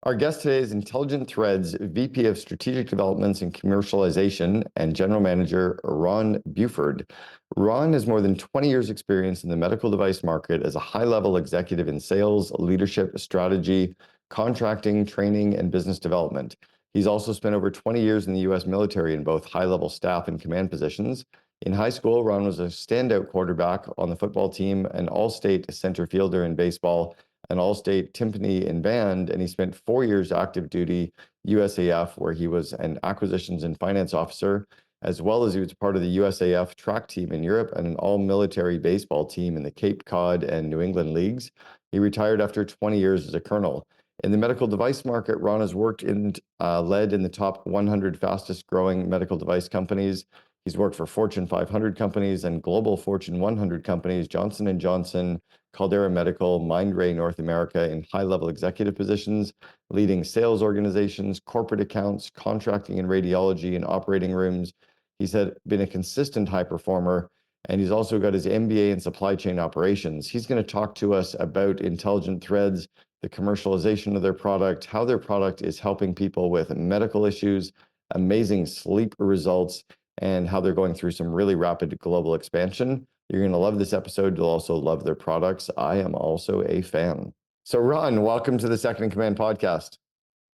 Our guest today is Intelligent Threads VP of Strategic Developments and Commercialization and General Manager Ron Beauford. Ron has more than 20 years experience in the medical device market as a high-level executive in sales, leadership, strategy, contracting, training, and business development. He's also spent over 20 years in the U.S. military in both high-level staff and command positions. In high school, Ron was a standout quarterback on the football team, an all-state center fielder in baseball, an all-state timpani in band, and he spent 4 years active duty USAF, where he was an acquisitions and finance officer, as well as he was part of the USAF track team in Europe and an all-military baseball team in the Cape Cod and New England leagues. He retired after 20 years as a colonel. In the medical device market, Ron has worked in, led in the top 100 fastest growing medical device companies. He's worked for Fortune 500 companies and global Fortune 100 companies, Johnson & Johnson, Caldera Medical, Mindray North America in high-level executive positions, leading sales organizations, corporate accounts, contracting and radiology, and operating rooms. He's been a consistent high performer, and he's also got his MBA in supply chain operations. He's going to talk to us about Intelligent Threads, the commercialization of their product, how their product is helping people with medical issues, amazing sleep results, and how they're going through some really rapid global expansion. You're going to love this episode. You'll also love their products. I am also a fan. So Ron, welcome to the Second in Command podcast.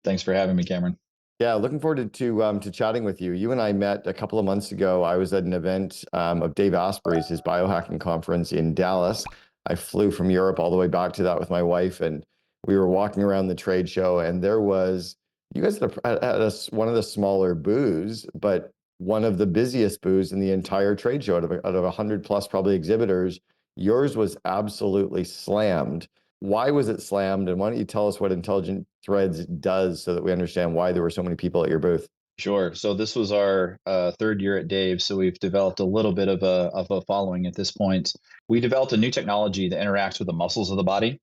Thanks for having me, Cameron. Yeah, looking forward to chatting with you. You and I met a couple of months ago. I was at an event of Dave Asprey's, his biohacking conference in Dallas. I flew from Europe all the way back to that with my wife, and we were walking around the trade show, and there was, you guys had one of the smaller booths, but one of the busiest booths in the entire trade show. Out of 100 plus probably exhibitors, yours was absolutely slammed. Why was it slammed? And why don't you tell us what Intelligent Threads does so that we understand why there were so many people at your booth? Sure. So this was our third year at Dave. So we've developed a little bit of a following at this point. We developed a new technology that interacts with the muscles of the body.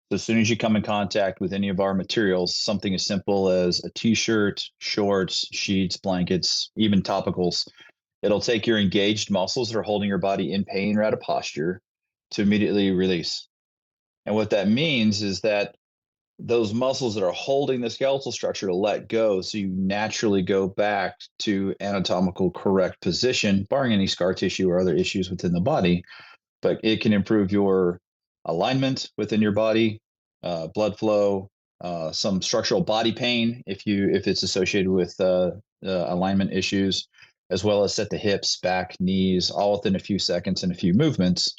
So as soon as you come in contact with any of our materials, something as simple as a t-shirt, shorts, sheets, blankets, even topicals, it'll take your engaged muscles that are holding your body in pain or out of posture to immediately release. And what that means is that those muscles that are holding the skeletal structure to let go, so you naturally go back to anatomical correct position, barring any scar tissue or other issues within the body. But it can improve your alignment within your body, blood flow, some structural body pain if it's associated with alignment issues, as well as set the hips, back, knees, all within a few seconds and a few movements.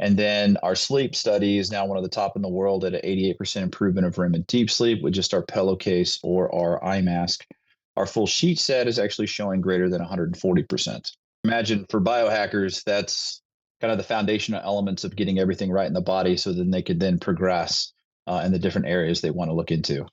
And then our sleep study is now one of the top in the world at an 88% improvement of REM and deep sleep with just our pillowcase or our eye mask. Our full sheet set is actually showing greater than 140%. Imagine for biohackers, that's kind of the foundational elements of getting everything right in the body so then they could then progress in the different areas they want to look into.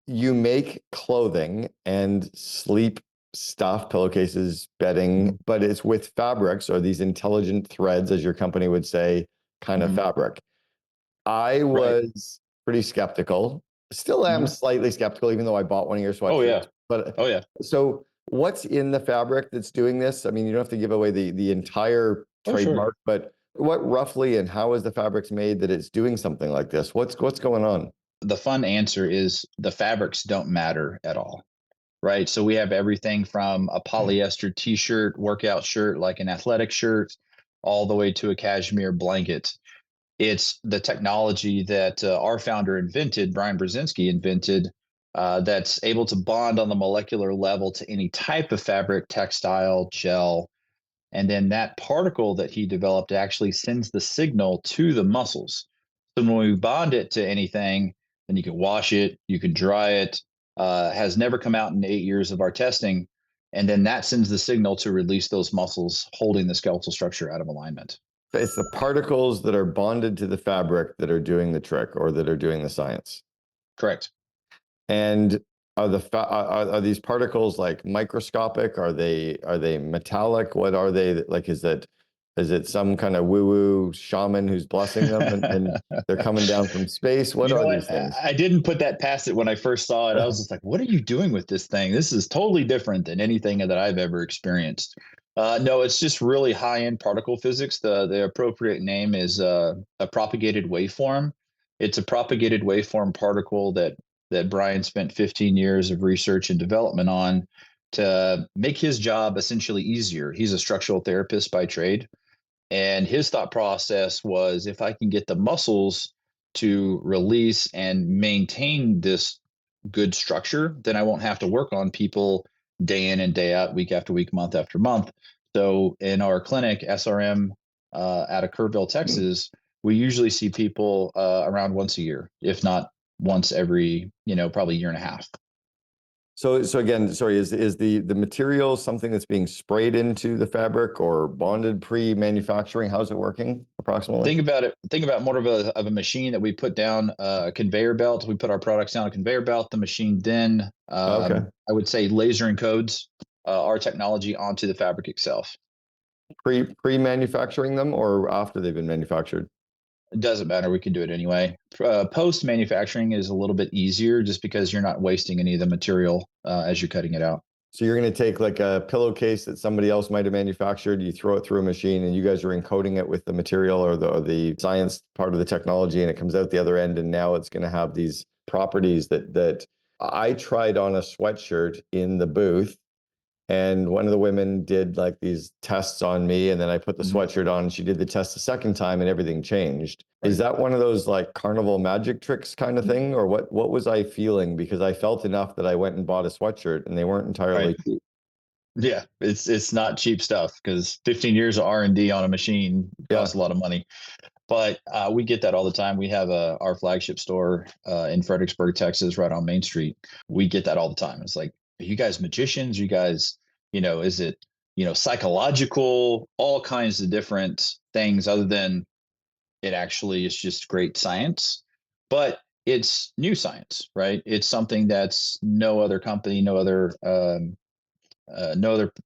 You make clothing and sleep stuff, pillowcases, bedding, but it's with fabrics or these intelligent threads, as your company would say, kind of fabric. I was pretty skeptical, still am slightly skeptical, even though I bought one of your sweatshirts. Oh, yeah. But so what's in the fabric that's doing this? I mean, you don't have to give away the entire trademark, but what roughly and how is the fabrics made that it's doing something like this? What's going on? The fun answer is the fabrics don't matter at all. Right. So we have everything from a polyester t-shirt, workout shirt, like an athletic shirt, all the way to a cashmere blanket. It's the technology that our founder invented, Brian Brzezinski invented, that's able to bond on the molecular level to any type of fabric, textile, gel. And then that particle that he developed actually sends the signal to the muscles. So when we bond it to anything, then you can wash it, you can dry it, has never come out in 8 years of our testing. And then that sends the signal to release those muscles holding the skeletal structure out of alignment. It's the particles that are bonded to the fabric that are doing the trick or that are doing the science. Correct. And are these particles like microscopic? Are they metallic? What are they like? Is it some kind of woo-woo shaman who's blessing them and they're coming down from space? What are these things? I didn't put that past it when I first saw it. I was just like, what are you doing with this thing? This is totally different than anything that I've ever experienced. No, it's just really high-end particle physics. The appropriate name is a propagated waveform. It's a propagated waveform particle that that Brian spent 15 years of research and development on to make his job essentially easier. He's a structural therapist by trade. And his thought process was, if I can get the muscles to release and maintain this good structure, then I won't have to work on people day in and day out, week after week, month after month. So in our clinic, SRM, out of Kerrville, Texas, we usually see people around once a year, if not once every, probably year and a half. So again, sorry, is the material something that's being sprayed into the fabric or bonded pre-manufacturing? How's it working approximately? Think about more of a machine that we put down a conveyor belt. We put our products down a conveyor belt. The machine then, Okay. I would say, laser encodes our technology onto the fabric itself. Pre-manufacturing them or after they've been manufactured? It doesn't matter. We can do it anyway. Post manufacturing is a little bit easier just because you're not wasting any of the material as you're cutting it out. So you're going to take like a pillowcase that somebody else might have manufactured, you throw it through a machine, and you guys are encoding it with the material or the science part of the technology, and it comes out the other end, and now it's going to have these properties that I tried on a sweatshirt in the booth. And one of the women did like these tests on me, and then I put the sweatshirt on, and she did the test the second time, and everything changed. Right. Is that one of those like carnival magic tricks kind of thing, or what was I feeling? Because I felt enough that I went and bought a sweatshirt, and they weren't entirely cheap. Yeah, it's not cheap stuff because 15 years of R&D on a machine costs a lot of money. But we get that all the time. We have our flagship store in Fredericksburg, Texas, right on Main Street. We get that all the time. It's like, are you guys magicians? You guys, is it, psychological, all kinds of different things other than it actually is just great science. But it's new science, right? It's something that's no other company, no other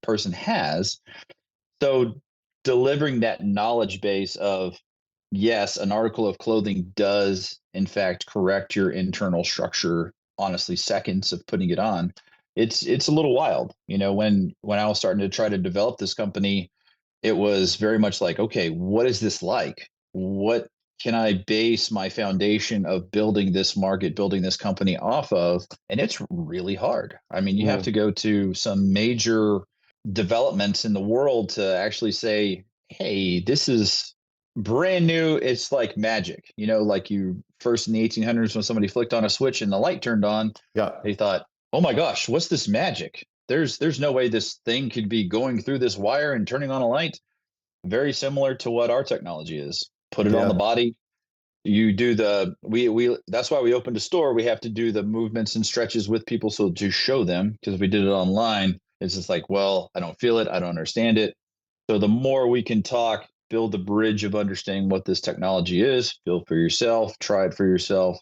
person has. So delivering that knowledge base of, yes, an article of clothing does in fact correct your internal structure, honestly, seconds of putting it on. It's a little wild. When I was starting to try to develop this company, it was very much like, okay, what is this like? What can I base my foundation of building this market, building this company off of? And it's really hard. I mean, you have to go to some major developments in the world to actually say, hey, this is brand new. It's like magic, like you first in the 1800s when somebody flicked on a switch and the light turned on. Yeah. They thought, oh my gosh, what's this magic? There's no way this thing could be going through this wire and turning on a light. Very similar to what our technology is. Put it on the body. You do we that's why we opened a store. We have to do the movements and stretches with people so to show them, because if we did it online, it's just like, well, I don't feel it, I don't understand it. So the more we can talk, build the bridge of understanding what this technology is, feel for yourself, try it for yourself,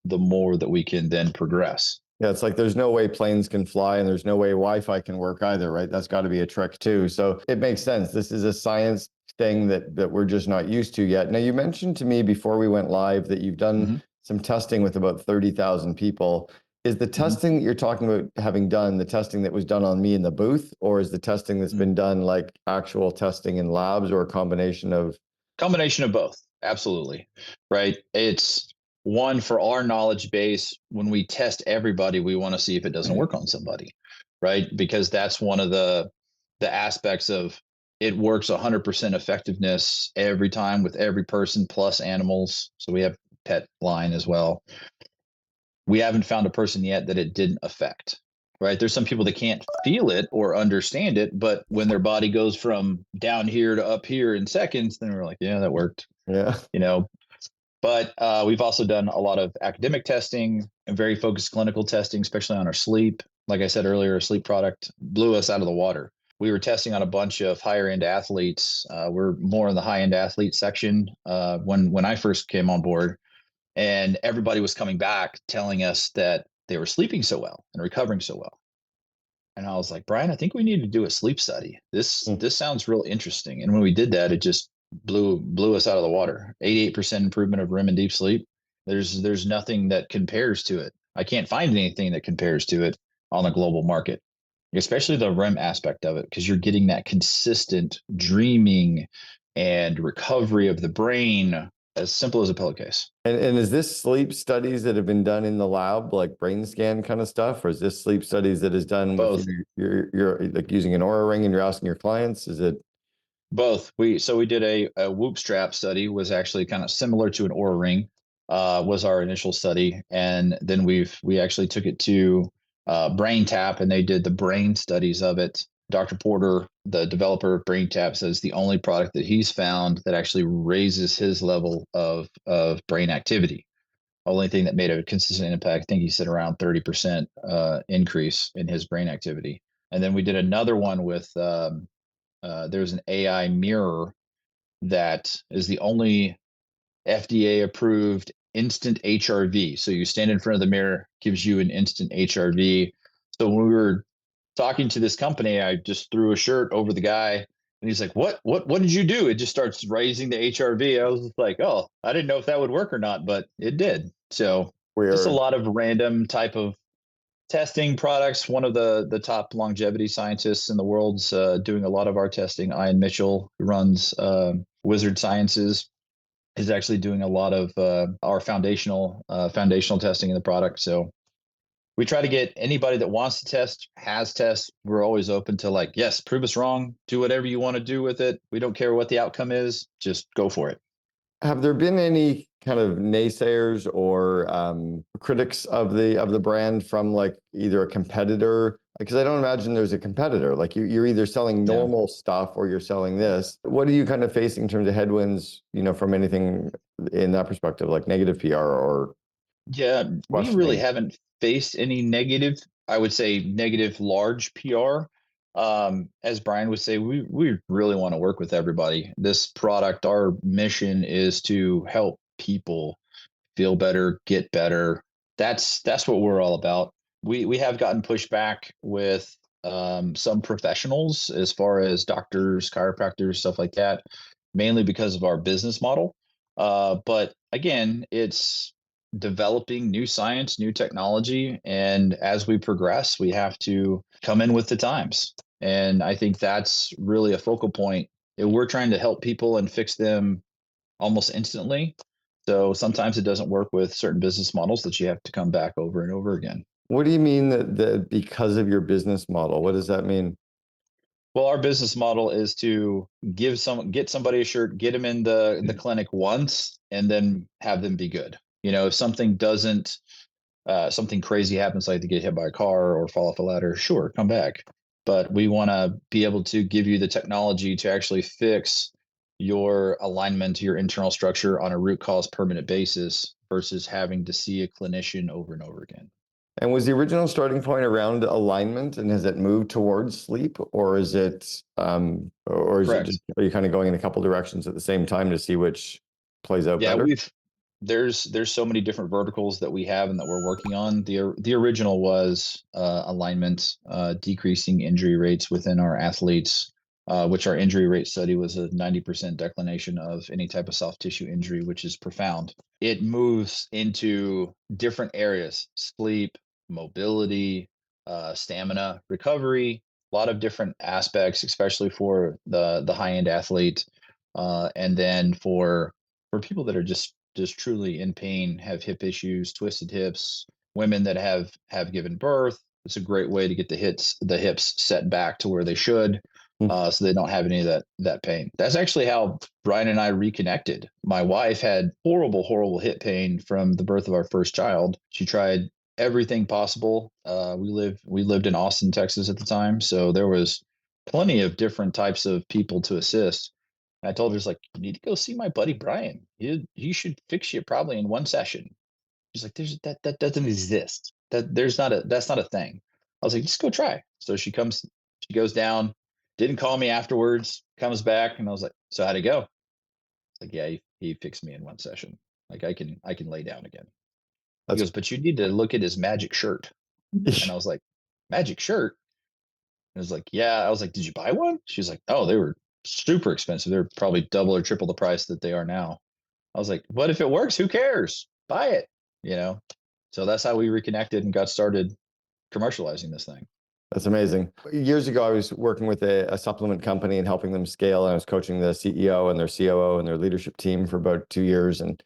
the more that we can then progress. Yeah, it's like there's no way planes can fly and there's no way Wi-Fi can work either, right? That's got to be a trick too. So it makes sense. This is a science thing that we're just not used to yet. Now, you mentioned to me before we went live that you've done some testing with about 30,000 people. Is the testing that you're talking about having done the testing that was done on me in the booth, or is the testing that's been done like actual testing in labs, or a combination of? Combination of both. Absolutely. Right. It's one, for our knowledge base. When we test everybody, we want to see if it doesn't work on somebody, right? Because that's one of the aspects of it works 100% effectiveness every time with every person plus animals. So we have pet line as well. We haven't found a person yet that it didn't affect, right? There's some people that can't feel it or understand it, but when their body goes from down here to up here in seconds, then we're like, yeah, that worked. Yeah. But we've also done a lot of academic testing and very focused clinical testing, especially on our sleep. Like I said earlier, a sleep product blew us out of the water. We were testing on a bunch of higher end athletes. We're more in the high end athlete section when I first came on board. And everybody was coming back telling us that they were sleeping so well and recovering so well. And I was like, Brian, I think we need to do a sleep study. This sounds real interesting. And when we did that, it just blew us out of the water. 88% improvement of REM and deep sleep. There's nothing that compares to it. I can't find anything that compares to it on the global market, especially the REM aspect of it, because you're getting that consistent dreaming and recovery of the brain as simple as a pillowcase. And is this sleep studies that have been done in the lab, like brain scan kind of stuff, or is this sleep studies that is done with Both. your like using an aura ring and you're asking your clients? Is it Both. We did a Whoop strap study, was actually kind of similar to an Oura ring, was our initial study, and then we actually took it to Brain Tap, and they did the brain studies of it. Dr. Porter, the developer of Brain Tap, says the only product that he's found that actually raises his level of brain activity. Only thing that made a consistent impact, I think he said around 30% increase in his brain activity. And then we did another one with there's an AI mirror that is the only FDA approved instant HRV. So you stand in front of the mirror, gives you an instant HRV. So when we were talking to this company, I just threw a shirt over the guy and he's like, what did you do? It just starts raising the HRV. I was just like, oh, I didn't know if that would work or not, but it did. So just a weird? lot of random type of testing products. One of the top longevity scientists in the world's doing a lot of our testing. Ian Mitchell, who runs Wizard Sciences, is actually doing a lot of our foundational testing in the product. So we try to get anybody that wants to test, has tests. We're always open to like, yes, prove us wrong. Do whatever you want to do with it. We don't care what the outcome is. Just go for it. Have there been any kind of naysayers or critics of the brand from like either a competitor? Because I don't imagine there's a competitor. Like you're either selling Yeah. normal stuff or you're selling this. What are you kind of facing in terms of headwinds, from anything in that perspective, like negative PR or Yeah, we really questioning? haven't faced any negative, I would say negative large PR. As Brian would say, we really want to work with everybody. This product, our mission is to help people feel better, get better. That's what we're all about. We have gotten pushback with some professionals as far as doctors, chiropractors, stuff like that, mainly because of our business model. But again, it's developing new science, new technology, and as we progress, we have to come in with the times. And I think that's really a focal point. We're trying to help people and fix them almost instantly. So sometimes it doesn't work with certain business models that you have to come back over and over again. What do you mean that because of your business model? What does that mean? Well, our business model is to get somebody a shirt, get them in the clinic once, and then have them be good. If something doesn't something crazy happens, like to get hit by a car or fall off a ladder, sure, come back. But we want to be able to give you the technology to actually fix your alignment to your internal structure on a root cause permanent basis versus having to see a clinician over and over again. And was the original starting point around alignment, and has it moved towards sleep, or is it Correct. just are you kind of going in a couple directions at the same time to see which plays out Yeah, better? there's so many different verticals that we have and that we're working on. The original was alignment, decreasing injury rates within our athletes, which our injury rate study was a 90% declination of any type of soft tissue injury, which is profound. It moves into different areas: sleep, mobility, stamina, recovery, a lot of different aspects, especially for the high end athlete, and then for people that are just truly in pain, have hip issues, twisted hips, women that have given birth. It's a great way to get the hips set back to where they should, so they don't have any of that pain. That's actually how Brian and I reconnected. My wife had horrible hip pain from the birth of our first child. She tried everything possible. We lived in Austin, Texas at the time, so there was plenty of different types of people to assist. And I told her, "It's like, you need to go see my buddy Brian. He should fix you probably in one session." She's like, that doesn't exist. That's not a thing. I was like, just go try. So she goes down, didn't call me afterwards, comes back, and I was like, so how'd it go? It's like, yeah, he fixed me in one session. Like I can lay down again. He That's goes, but you need to look at his magic shirt. And I was like, magic shirt? And I was like, yeah. I was like, did you buy one? She's like, oh, they were super expensive. They're probably double or triple the price that they are now. I was like, what if it works? Who cares? Buy it, you know? So that's how we reconnected and got started commercializing this thing. That's amazing. Years ago, I was working with a supplement company and helping them scale. And I was coaching the CEO and their COO and their leadership team for about 2 years. And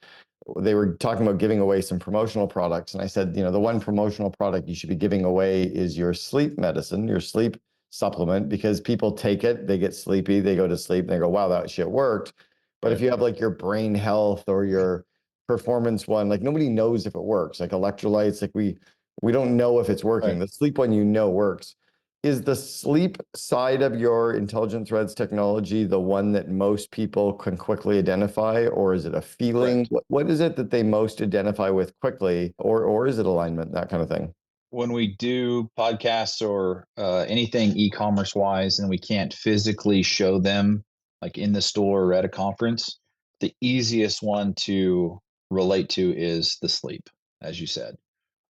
they were talking about giving away some promotional products. And I said, the one promotional product you should be giving away is your sleep medicine, your sleep supplement, because people take it, they get sleepy, they go to sleep, and they go, wow, that shit worked. But if Right. you have like your brain health or your performance one, like nobody knows if it works. Like electrolytes, like we don't know if it's working. Right. The sleep one, works. Is the sleep side of your intelligent threads technology the one that most people can quickly identify, or is it a feeling? Correct. What is it that they most identify with quickly, or is it alignment, that kind of thing? When we do podcasts or anything e-commerce wise, and we can't physically show them like in the store or at a conference, the easiest one to relate to is the sleep, as you said,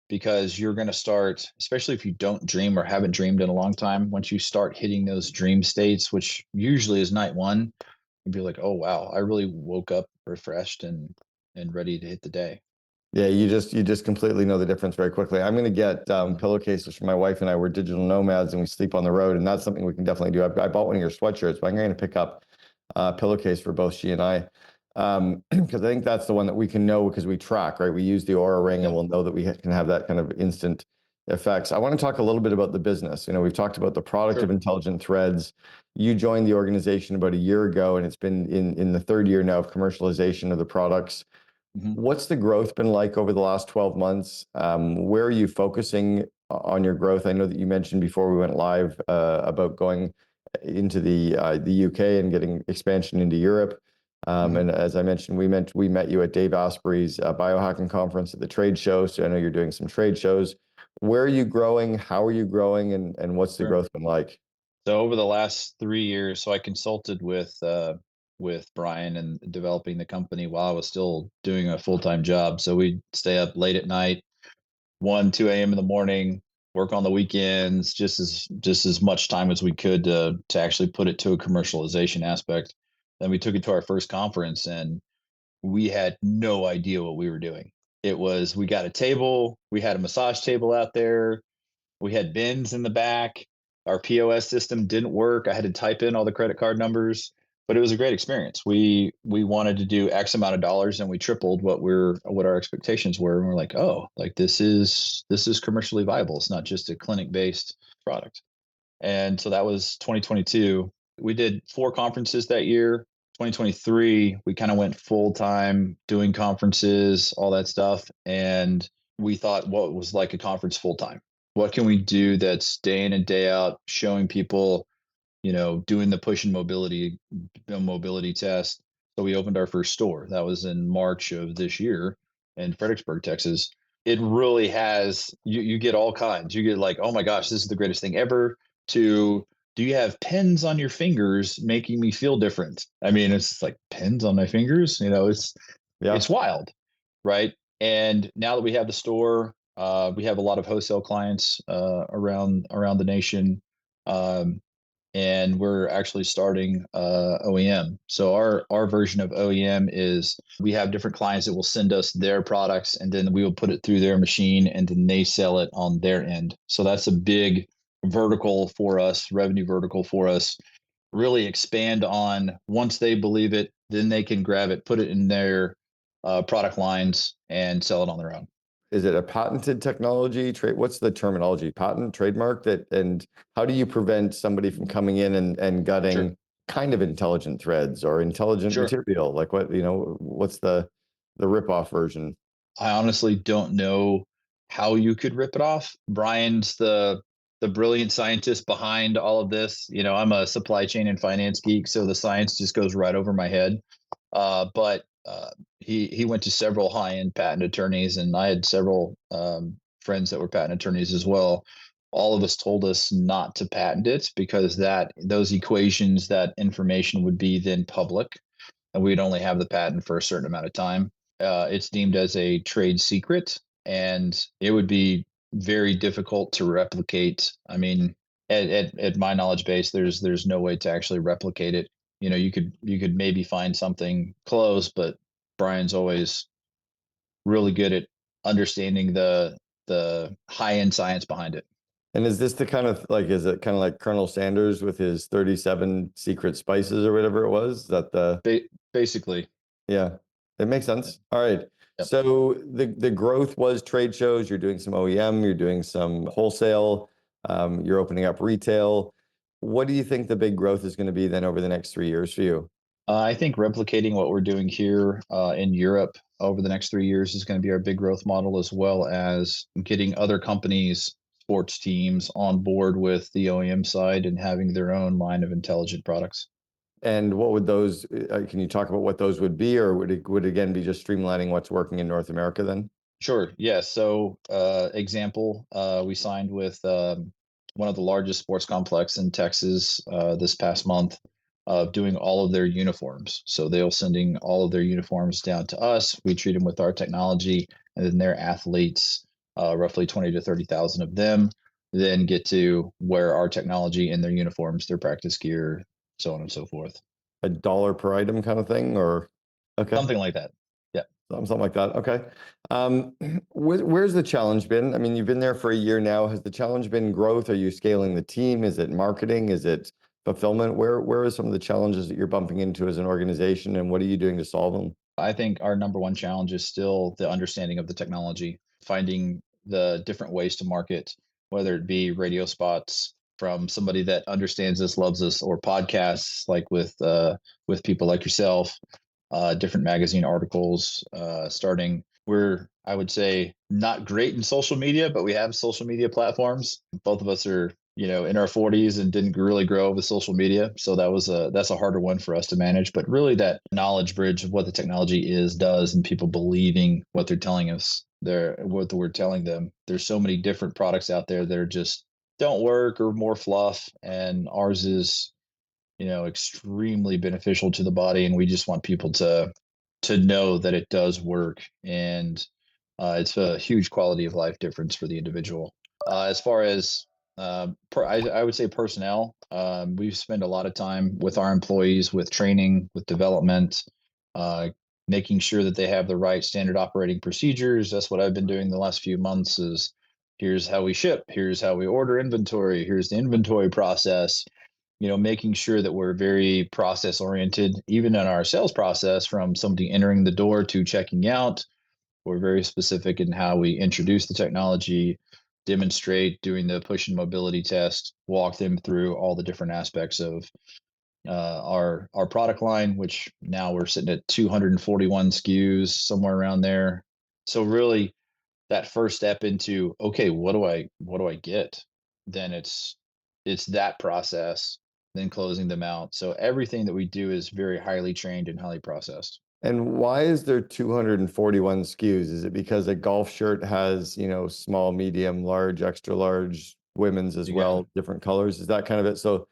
because you're going to start, especially if you don't dream or haven't dreamed in a long time, once you start hitting those dream states, which usually is night one, you'd be like, oh wow, I really woke up refreshed and ready to hit the day. Yeah, you just completely know the difference very quickly. I'm going to get Mhm. pillowcases for my wife and I. We're digital nomads and we sleep on the road, and that's something we can definitely do. I bought one of your sweatshirts, but I'm going to pick up a pillowcase for both she and I, because I think that's the one that we can know because we track, right? We use the Aura Ring, and Yeah, we'll know that we can have that kind of instant effects. I want to talk a little bit about the business. We've talked about the product of sure. Intelligent Threads. You joined the organization about a year ago, and it's been in the third year now of commercialization of the products. Mhm. What's the growth been like over the last 12 months? Where are you focusing on your growth? I know that you mentioned before we went live about going into the UK and getting expansion into Europe. Mhm. And as I mentioned, we met you at Dave Asprey's biohacking conference at the trade show. So I know you're doing some trade shows. Where are you growing? How are you growing? And what's the Sure. growth been like? So over the last 3 years, so I consulted with Brian and developing the company while I was still doing a full time job. So we'd stay up late at night, 1, 2 a.m. in the morning, work on the weekends, just as much time as we could to actually put it to a commercialization aspect. Then we took it to our first conference, and we had no idea what we were doing. It was we got a table, we had a massage table out there, we had bins in the back. Our POS system didn't work. I had to type in all the credit card numbers, but it was a great experience. We wanted to do X amount of dollars, and we tripled what our expectations were. And we're like, oh, like this is commercially viable. It's not just a clinic based product. And so that was 2022. We did 4 conferences that year. 2023, we kind of went full time doing conferences, all that stuff. And we thought, what was like a conference full time? What can we do that's day in and day out showing people, doing the push and mobility test. So we opened our first store. That was in March of this year in Fredericksburg, Texas. It really has you get all kinds. You get like, oh my gosh, this is the greatest thing ever, to do you have pins on your fingers making me feel different? I mean, it's like pins on my fingers, it's Yeah. wild, right? And now that we have the store, we have a lot of wholesale clients around the nation. Um, and we're actually starting OEM. So our version of OEM is we have different clients that will send us their products, and then we will put it through their machine, and then they sell it on their end. So that's a big vertical for us, revenue vertical for us. Really expand on once they believe it, then they can grab it, put it in their product lines, and sell it on their own. Is it a patented technology? Trade? What's the terminology? Patent, trademark? That, and how do you prevent somebody from coming in and Sure, gutting kind of intelligent threads or intelligent sure. material? Like what's the rip-off version? I honestly don't know how you could rip it off. Brian's the brilliant scientist behind all of this. I'm a supply chain and finance geek, so the science just goes right over my head. But he went to several high end patent attorneys, and I had several friends that were patent attorneys as well. All of us told us not to patent it because that those equations, that information would be then public, and we'd only have the patent for a certain amount of time. It's deemed as a trade secret, and it would be very difficult to replicate. I mean, at my knowledge base, there's no way to actually replicate it. You could maybe find something close, but Brian's always really good at understanding the high end science behind it. And is this the kind of like, is it kind of like Colonel Sanders with his 37 secret spices or whatever it was? Is that the, Basically. yeah, it makes sense. All right. Yep. So the growth was trade shows. You're doing some OEM, you're doing some wholesale, you're opening up retail. What do you think the big growth is going to be then over the next 3 years for you? I think replicating what we're doing here in Europe over the next 3 years is going to be our big growth model, as well as getting other companies, sports teams on board with the OEM side and having their own line of intelligent products. And what would those, can you talk about what those would be, or would it again be just streamlining what's working in North America then? Sure. Yeah. So, example, we signed with one of the largest sports complex in Texas this past month of doing all of their uniforms. So they'll sending all of their uniforms down to us. We treat them with our technology, and then their athletes, roughly 20 to 30,000 of them, then get to wear our technology in their uniforms, their practice gear, so on and so forth. A dollar per item kind of thing, or okay, Something like that. Yeah. something like that. Okay. Where's the challenge been? I mean, you've been there for a year now. Has the challenge been growth? Are you scaling the team? Is it marketing? Is it fulfillment? Where are some of the challenges that you're bumping into as an organization, and what are you doing to solve them? I think our number one challenge is still the understanding of the technology, finding the different ways to market, whether it be radio spots from somebody that understands us, loves us, or podcasts like with people like yourself, different magazine articles, starting. We're, I would say, not great in social media, but we have social media platforms. Both of us are, in our 40s and didn't really grow with social media. So that's a harder one for us to manage. But really that knowledge bridge of what the technology is, does, and people believing what they're telling us, what we're telling them. There's so many different products out there that are just don't work or more fluff. And ours is extremely beneficial to the body, and we just want people to know that it does work, and it's a huge quality of life difference for the individual. As far as I would say personnel, we spend a lot of time with our employees, with training, with development, uh, making sure that they have the right standard operating procedures. That's what I've been doing the last few months. Is here's how we ship, here's how we order inventory, here's the inventory process, making sure that we're very process oriented, even in our sales process, from somebody entering the door to checking out. We're very specific in how we introduce the technology, demonstrate, doing the push and mobility test, walk them through all the different aspects of our product line, which now we're sitting at 241 SKUs, somewhere around there. So really, that first step into, okay, what do I get? Then it's that process, then closing them out. So everything that we do is very highly trained and highly processed. And why is there 241 SKUs? Is it because a golf shirt has, small, medium, large, extra large, women's as You got it. well, different colors? Is that kind of it? So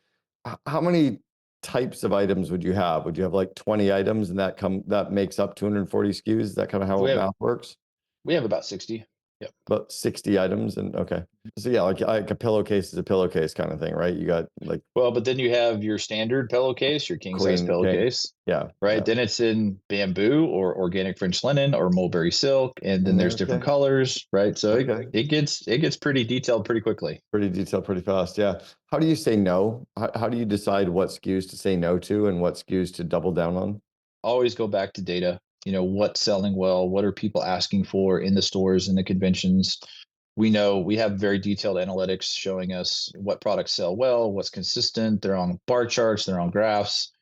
how many types of items would you have? Would you have like 20 items and that makes up 240 SKUs? Is that kind of how We have math works? we have about 60. Yep. About 60 items and okay. So yeah, like a pillowcase is a pillowcase kind of thing, right? You got like Well, but then you have your standard pillowcase, your king size queen, king. pillowcase, Yeah, right? yeah. Then it's in bamboo or organic French linen or mulberry silk, and then there's different Okay. colors, right? So Okay. it gets pretty detailed pretty quickly. Pretty detailed, pretty fast. Yeah. How do you say no? How do you decide what SKUs to say no to and what SKUs to double down on? Always go back to data. What's selling well, what are people asking for in the stores and the conventions. We know we have very detailed analytics showing us what products sell well, what's consistent. They're on bar charts, they're on graphs.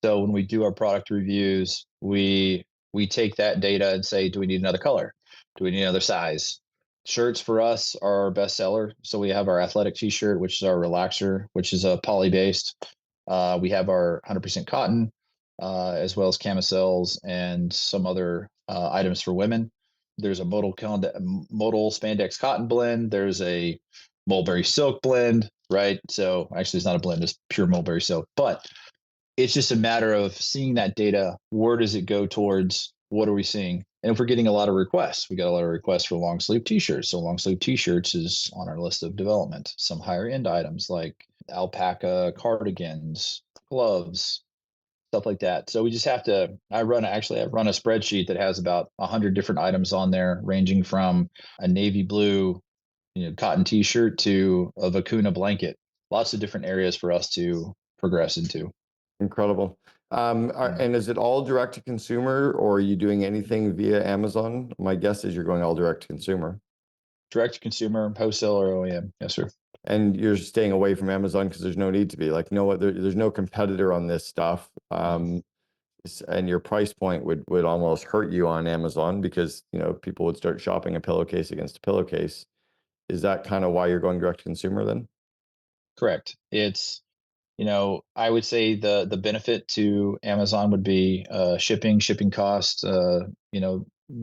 So when we do our product reviews, we take that data and say, do we need another color? Do we need another size? Shirts for us are our best seller. So we have our athletic t-shirt, which is our relaxer, which is a poly based. We have our 100% cotton, as well as camisoles and some other items for women. There's a modal spandex cotton blend. There's a mulberry silk blend, right? So actually, it's not a blend; it's pure mulberry silk. But it's just a matter of seeing that data. Where does it go towards? What are we seeing? And if we're getting a lot of requests, we got a lot of requests for long sleeve t-shirts. So long sleeve t-shirts is on our list of development. Some higher end items like alpaca cardigans, gloves, stuff like that. So we just have to. I run a spreadsheet that has about 100 different items on there, ranging from a navy blue cotton t-shirt to a vacuna blanket. Lots of different areas for us to progress into. Incredible. Yeah. And is it all direct to consumer, or are you doing anything via Amazon? My guess is you're going all direct to consumer. Direct to consumer, wholesale, or OEM. Yes, sir. And you're staying away from Amazon because there's no need to be. Like, there's no competitor on this stuff. And your price point would almost hurt you on Amazon because, people would start shopping a pillowcase against a pillowcase. Is that kind of why you're going direct to consumer then? Correct. It's I would say the benefit to Amazon would be shipping costs.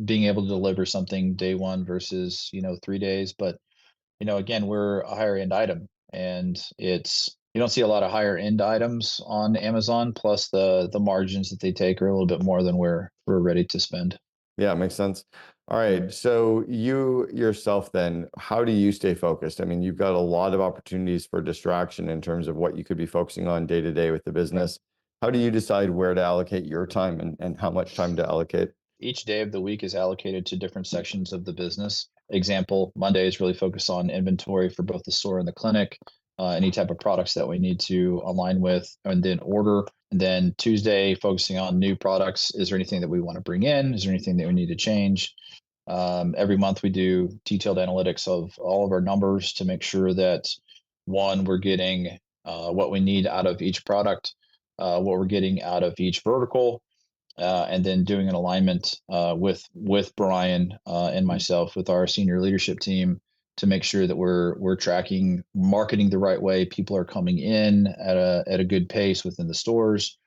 Being able to deliver something day one versus 3 days. But again, we're a higher end item, and you don't see a lot of higher end items on Amazon. Plus, the margins that they take are a little bit more than we're ready to spend. Yeah, it makes sense. All Yeah. right. So you yourself then, how do you stay focused? I mean, you've got a lot of opportunities for distraction in terms of what you could be focusing on day to day with the business. How do you decide where to allocate your time and how much time to allocate? Each day of the week is allocated to different sections of the business. Example, Monday is really focused on inventory for both the store and the clinic, any type of products that we need to align with and then order. And then Tuesday, focusing on new products. Is there anything that we want to bring in? Is there anything that we need to change? Every month, we do detailed analytics of all of our numbers to make sure that one, we're getting what we need out of each product, what we're getting out of each vertical, and then doing an alignment with Brian and myself with our senior leadership team to make sure that we're tracking marketing the right way. People are coming in at a good pace within the stores.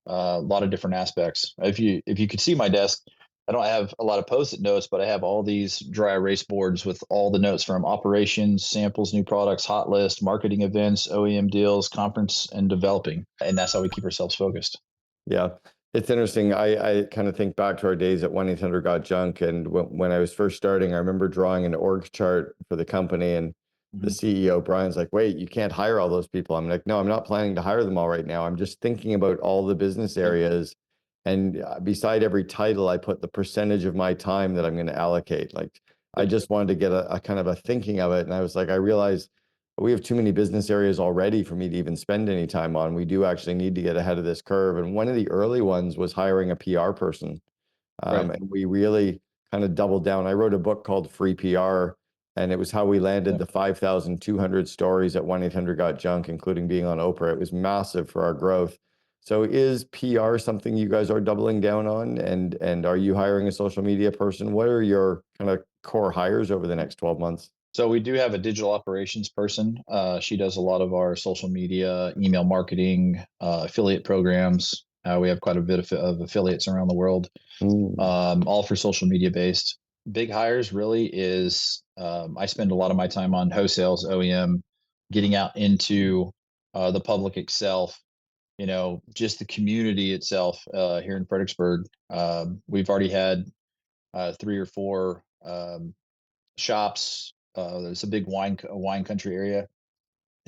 A lot of different aspects. If you could see my desk, I don't have a lot of post-it notes, but I have all these dry erase boards with all the notes from operations, samples, new products, hot list, marketing events, OEM deals, conference, and developing. And that's how we keep ourselves focused. Yeah, it's interesting. I kind of think back to our days at 1-800-GOT-JUNK. And when I was first starting, I remember drawing an org chart for the company. And the Mhm. CEO, Brian's like, wait, you can't hire all those people. I'm like, no, I'm not planning to hire them all right now. I'm just thinking about all the business Yep. areas. And beside every title, I put the percentage of my time that I'm going to allocate. Like, I Yep. just wanted to get a kind of a thinking of it. And I was like, I realized we have too many business areas already for me to even spend any time on. We do actually need to get ahead of this curve. And one of the early ones was hiring a PR person. Right. And we really kind of doubled down. I wrote a book called Free PR, and it was how we landed Yep. the 5,200 stories at 1-800-GOT-JUNK, including being on Oprah. It was massive for our growth. So is PR something you guys are doubling down on? And are you hiring a social media person? What are your kind of core hires over the next 12 months? So we do have a digital operations person. She does a lot of our social media, email marketing, affiliate programs. We have quite a bit of affiliates around the world, Mm. all for social media based. Big hires really is I spend a lot of my time on wholesales, OEM, getting out into the public itself, just the community itself here in Fredericksburg. We've already had three or four shops. There's a big wine country area,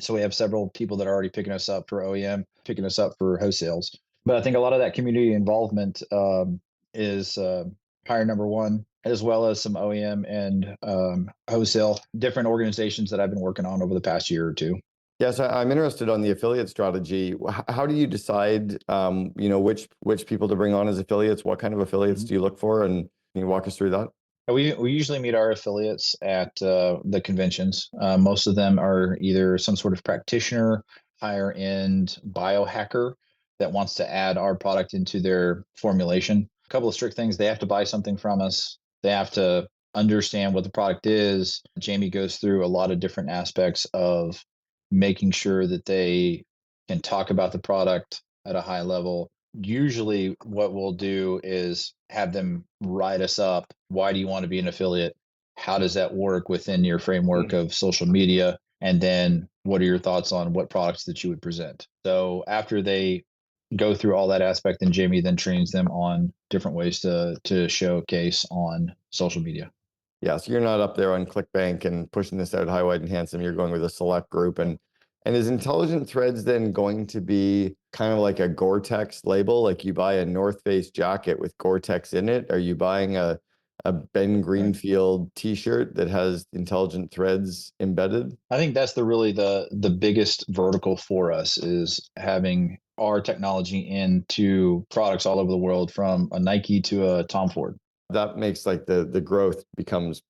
so we have several people that are already picking us up for OEM, picking us up for wholesales. But I think a lot of that community involvement is hire number one, as well as some OEM and wholesale different organizations that I've been working on over the past year or two. Yes, I'm interested on the affiliate strategy. How do you decide, which people to bring on as affiliates? What kind of affiliates Mhm. do you look for? And can you walk us through that? We usually meet our affiliates at the conventions. Most of them are either some sort of practitioner, higher end biohacker that wants to add our product into their formulation. A couple of strict things: they have to buy something from us. They have to understand what the product is. Jamie goes through a lot of different aspects of making sure that they can talk about the product at a high level. Usually what we'll do is have them write us up. Why do you want to be an affiliate? How does that work within your framework of social media? And then what are your thoughts on what products that you would present? So after they go through all that aspect, then Jamie then trains them on different ways to showcase on social media. Yeah, so you're not up there on ClickBank and pushing this out high, wide, and handsome. You're going with a select group. And is Intelligent Threads then going to be kind of like a Gore-Tex label? Like you buy a North Face jacket with Gore-Tex in it? Are you buying a a Ben Right. Greenfield t-shirt that has intelligent threads embedded? I think that's the biggest vertical for us is having our technology into products all over the world, from a Nike to a Tom Ford. That makes like the growth becomes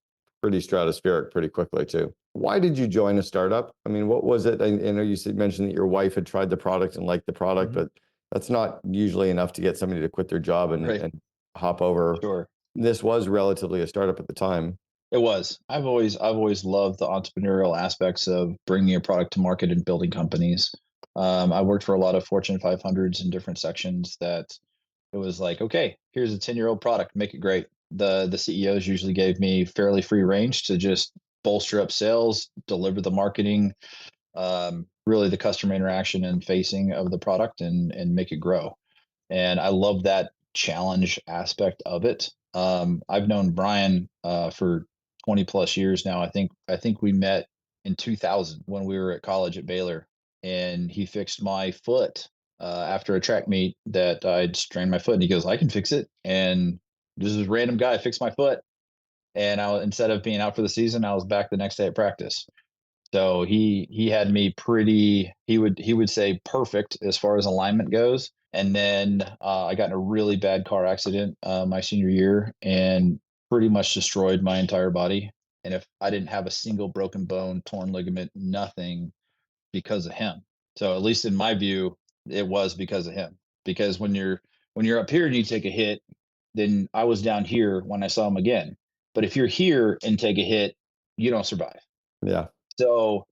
pretty stratospheric pretty quickly too. Why did you join a startup? I mean, what was it? I know you mentioned that your wife had tried the product and liked the product, Mhm. but that's not usually enough to get somebody to quit their job Right. and hop over. Sure. This was relatively a startup at the time. It was. I've always loved the entrepreneurial aspects of bringing a product to market and building companies. I worked for a lot of Fortune 500s in different sections. That it was like, okay, here's a 10-year-old product, make it great. The CEOs usually gave me fairly free range to just bolster up sales, deliver the marketing, really the customer interaction and facing of the product, and make it grow. And I love that challenge aspect of it. I've known Brian for 20 plus years now. I think we met in 2000 when we were at college at Baylor, and he fixed my foot after a track meet that I'd strained my foot, and he goes, "I can fix it." And this is a random guy fixed my foot, and instead of being out for the season, I was back the next day at practice. So he had me pretty, he would say, perfect as far as alignment goes. And then I got in a really bad car accident my senior year, and pretty much destroyed my entire body. And if I didn't have a single broken bone, torn ligament, nothing, because of him. So at least in my view, it was because of him. Because when you're up here and you take a hit, then I was down here when I saw him again. But if you're here and take a hit, you don't survive. Yeah. So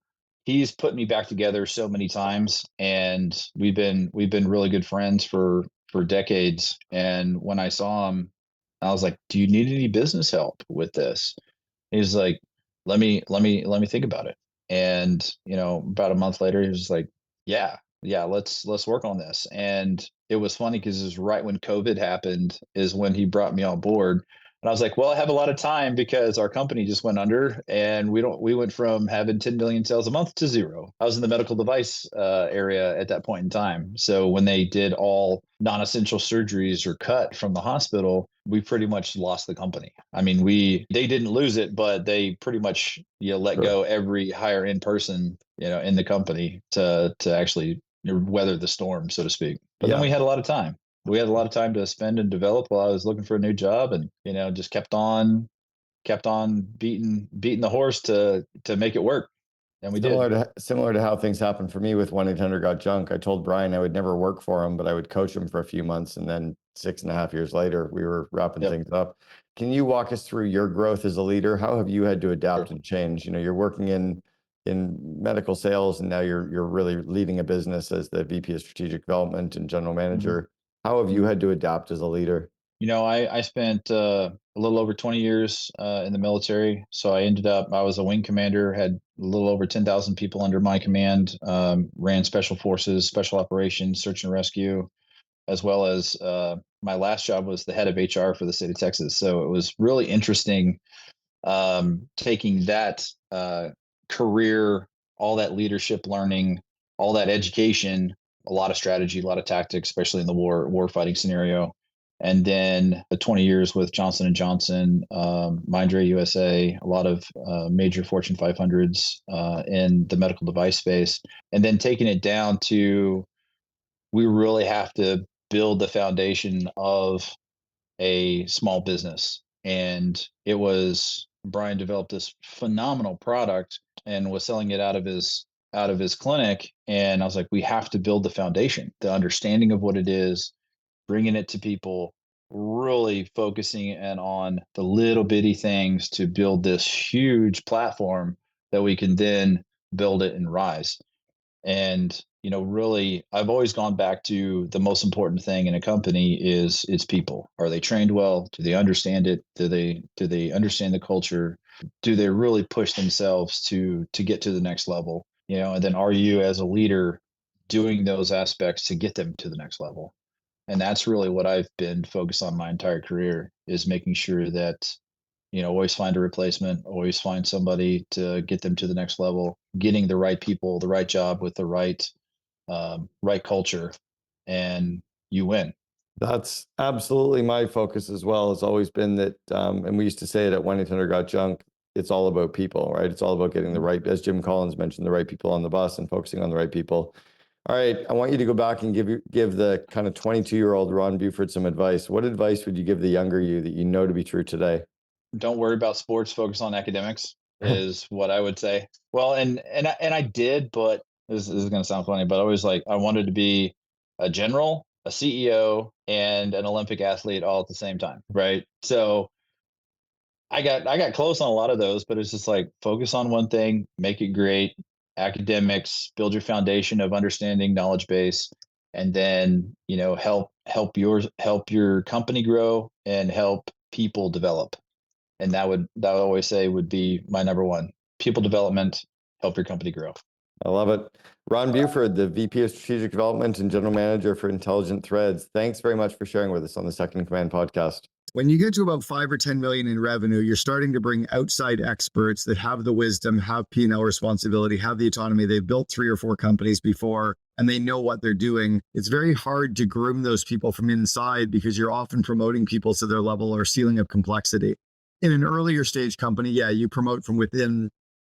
he's put me back together so many times, and we've been really good friends for decades. And when I saw him, I was like, "Do you need any business help with this?" He's like, let me think about it. And about a month later, he was like, "Yeah, yeah, let's work on this." And it was funny because it was right when COVID happened, is when he brought me on board. And I was like, "Well, I have a lot of time because our company just went under, and we went from having 10 million sales a month to zero." I was in the medical device area at that point in time. So when they did all non-essential surgeries or cut from the hospital, we pretty much lost the company. I mean, they didn't lose it, but they pretty much let Sure. go every higher end person in the company to actually weather the storm, so to speak. But then Yeah. we had a lot of time. We had a lot of time to spend and develop while I was looking for a new job, and just kept on beating the horse to make it work, and we did. Similar to how things happened for me with 1-800 Got Junk. I told Brian I would never work for him, but I would coach him for a few months, and then 6.5 years later, we were wrapping Yep. things up. Can you walk us through your growth as a leader? How have you had to adapt Sure. and change? You're working in medical sales, and now you're really leading a business as the VP of Strategic Development and General Mhm. Manager. How have you Mhm. had to adapt as a leader? I spent a little over 20 years in the military. So I was a wing commander, had a little over 10,000 people under my command, ran special forces, special operations, search and rescue, as well as my last job was the head of HR for the state of Texas. So it was really interesting, taking that career, all that leadership learning, all that education, a lot of strategy, a lot of tactics, especially in the war fighting scenario. And then the 20 years with Johnson and Johnson, Mindray USA, a lot of major Fortune 500s in the medical device space, and then taking it down to, we really have to build the foundation of a small business. And it was, Brian developed this phenomenal product and was selling it out of his clinic. And I was like, we have to build the foundation, the understanding of what it is, bringing it to people, really focusing in on the little bitty things to build this huge platform that we can then build it and rise. And really, I've always gone back to the most important thing in a company is its people. Are they trained well? Do they understand it? Do they understand the culture? Do they really push themselves to get to the next level? And then, are you, as a leader, doing those aspects to get them to the next level? And that's really what I've been focused on my entire career, is making sure that always find a replacement, always find somebody to get them to the next level, getting the right people, the right job with the right culture, and you win. That's absolutely my focus as well. It's always been that, and we used to say it at 1-800-GOT-JUNK, it's all about people, right? It's all about getting the right, as Jim Collins mentioned, the right people on the bus and focusing on the right people. All right, I want you to go back and give the kind of 22-year-old Ron Beauford some advice. What advice would you give the younger you that you know to be true today? Don't worry about sports, focus on academics is what I would say. Well, and I did, but this is going to sound funny, but I was like I wanted to be a general, a CEO, and an Olympic athlete all at the same time, right? So I got close on a lot of those, but it's just like focus on one thing, make it great. Academics, build your foundation of understanding, knowledge base, and then help your company grow and help people develop. And that would always say would be my number one. People development, help your company grow. I love it. Ron Beauford, the VP of Strategic Development and General Manager for Intelligent Threads. Thanks very much for sharing with us on the Second in Command podcast. When you get to about 5 or 10 million in revenue, you're starting to bring outside experts that have the wisdom, have P&L responsibility, have the autonomy. They've built 3 or 4 companies before, and they know what they're doing. It's very hard to groom those people from inside because you're often promoting people to their level or ceiling of complexity. In an earlier stage company, yeah, you promote from within